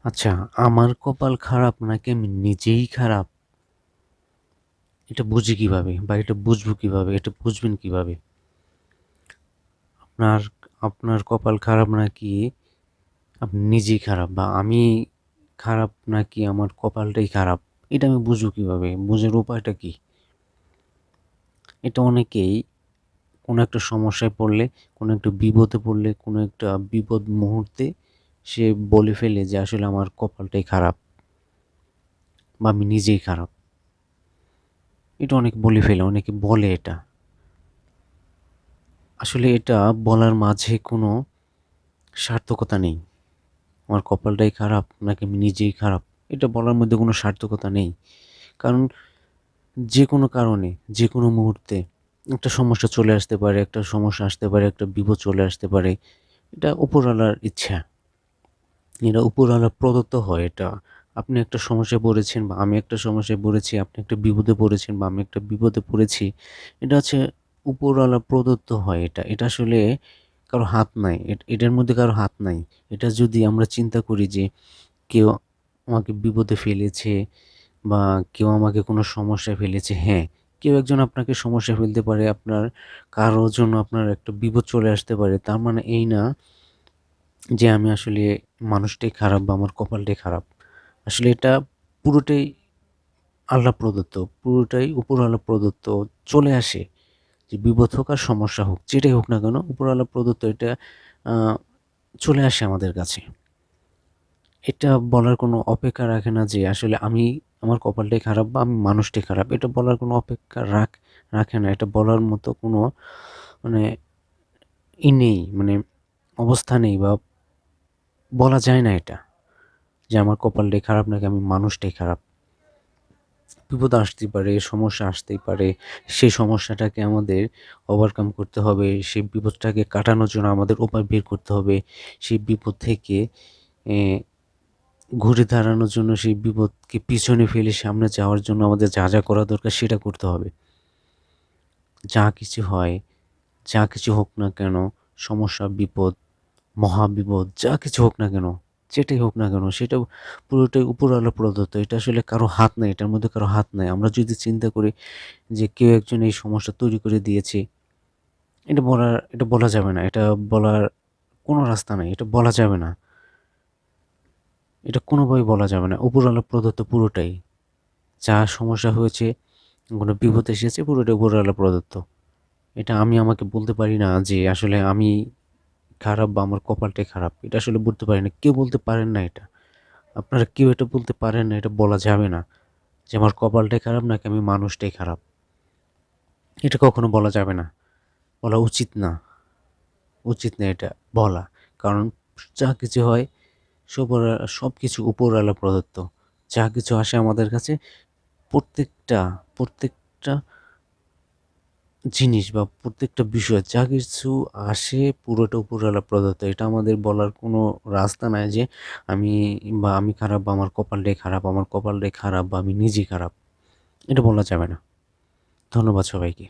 আচ্ছা, আমার কপাল খারাপ নাকি আমি নিজেই খারাপ? এটা বুঝি কিভাবে? বা এটা বুঝবো কিভাবে? এটা বুঝবেন কিভাবে? আপনার আপনার কপাল খারাপ নাকি আপনি নিজেই খারাপ? বা আমি খারাপ নাকি আমার কপালটাই খারাপ? এটা আমি বুঝবো কিভাবে? বোঝার উপায়টা কি? এটা অনেকেই কোনো একটা সমস্যায় পড়লে, কোনো একটা বিপদে পড়লে, কোনো একটা বিপদ মুহূর্তে সে বলে ফেলে যে আসলে আমার কপালটাই খারাপ বা আমি নিজেই খারাপ। এটা অনেকে বলে ফেলে, অনেকে বলে এটা। আসলে এটা বলার মাঝে কোনো সার্থকতা নেই। আমার কপালটাই খারাপ নাকি আমি নিজেই খারাপ, এটা বলার মধ্যে কোনো সার্থকতা নেই। কারণ যেকোনো কারণে, যেকোনো মুহূর্তে একটা সমস্যা চলে আসতে পারে, একটা সমস্যা আসতে পারে, একটা বিপদ চলে আসতে পারে। এটা উপরওয়ালার ইচ্ছা। এটা উপরওয়ালার প্রদত্ত হয় এটা। আপনি একটা সমস্যায় পড়েছেন বা আমি একটা সমস্যায় পড়েছি, আপনি একটা বিপদে পড়েছেন বা আমি একটা বিপদে পড়েছি। এটা হচ্ছে উপরওয়ালা প্রদত্ত হয় এটা। এটা আসলে কারো হাত নাই। এটার মধ্যে কারো হাত নাই। এটা যদি আমরা চিন্তা করি যে কেউ আমাকে বিপদে ফেলেছে বা কেউ আমাকে কোনো সমস্যায় ফেলেছে, হ্যাঁ, কেউ একজন আপনাকে সমস্যায় ফেলতে পারে, আপনার কারো জন্য আপনার একটা বিপদ চলে আসতে পারে। তার মানে এই না যে আমি আসলে মানুষটাই খারাপ বা আমার কপালটাই খারাপ। আসলে এটা পুরোটাই আল্লাহ প্রদত্ত, পুরোটাই উপরওয়ালা প্রদত্ত। চলে আসে যে বিপদ হোক আর সমস্যা হোক, যেটাই হোক না কেন উপরওয়ালা প্রদত্ত এটা আ চলে আসে আমাদের কাছে। এটা বলার কোনো অপেক্ষা রাখে না যে আসলে আমি আমার কপালটাই খারাপ বা আমি মানুষটাই খারাপ। এটা বলার কোনো অপেক্ষা রাখে না। এটা বলার মতো কোনো মানে নেই, মানে অবস্থা নেই বা বলা যায় না এটা। যে আমার কপালটাই খারাপ নাকি আমি মানুষটাই খারাপ। বিপদ আসতেই পারে, সমস্যা আসতেই পারে। সেই সমস্যাটাকে আমাদের ওভারকাম করতে হবে। সেই বিপদটাকে কাটানোর জন্য আমাদের উপায় বের করতে হবে। সেই বিপদ থেকে এ ঘুরে দাঁড়ানোর জন্য, সেই বিপদকে পিছনে ফেলে সামনে যাওয়ার জন্য আমাদের যা, যা করা দরকার সেটা করতে হবে। যা কিছু হয়, যা কিছু হোক না কেন, সমস্যা, বিপদ, মহাবিপদ যা কিছু হোক না কেন, যেটাই হোক না কেন সেটা পুরোটাই উপরওয়ালা প্রদত্ত। এটা আসলে কারো হাত নাই, এটার মধ্যে কারো হাত নাই। আমরা যদি চিন্তা করি যে কেউ একজন এই সমস্যা তৈরি করে দিয়েছে, এটা বলা যাবে না। এটা বলার কোনো রাস্তা নাই। এটা বলা যাবে না। এটা কোনোভাবেই বলা যাবে না। উপরওয়ালা প্রদত্ত পুরোটাই। যা সমস্যা হয়েছে, কোনো বিপদ এসেছে পুরোটাই উপরওয়ালা প্রদত্ত। এটা আমি আমাকে বলতে পারি না যে আসলে আমি খারাপ বা আমার কপালটাই খারাপ। এটা আসলে বলতে পারি না। কেউ বলতে পারেন না এটা। আপনারা কেউ এটা বলতে পারেন না, এটা বলা যাবে না যে আমার কপালটাই খারাপ নাকি আমি মানুষটাই খারাপ। এটা কখনো বলা যাবে না। বলা উচিত না। উচিত না এটা বলা। কারণ যা কিছু হয় সবকিছু উপরওয়ালা প্রদত্ত। যা কিছু আসে আমাদের কাছে প্রত্যেকটা, প্রত্যেকটা জিনিস বা প্রত্যেকটা বিষয় যা কিছু আসে পুরোটা উপরওয়ালা প্রদত্ত। এটা আমাদের বলার কোনো রাস্তা নাই যে আমি আমি খারাপ বা আমার কপালটাই খারাপ, আমার কপালটাই খারাপ বা আমি নিজেই খারাপ। এটা বলা যাবে না। ধন্যবাদ সবাইকে।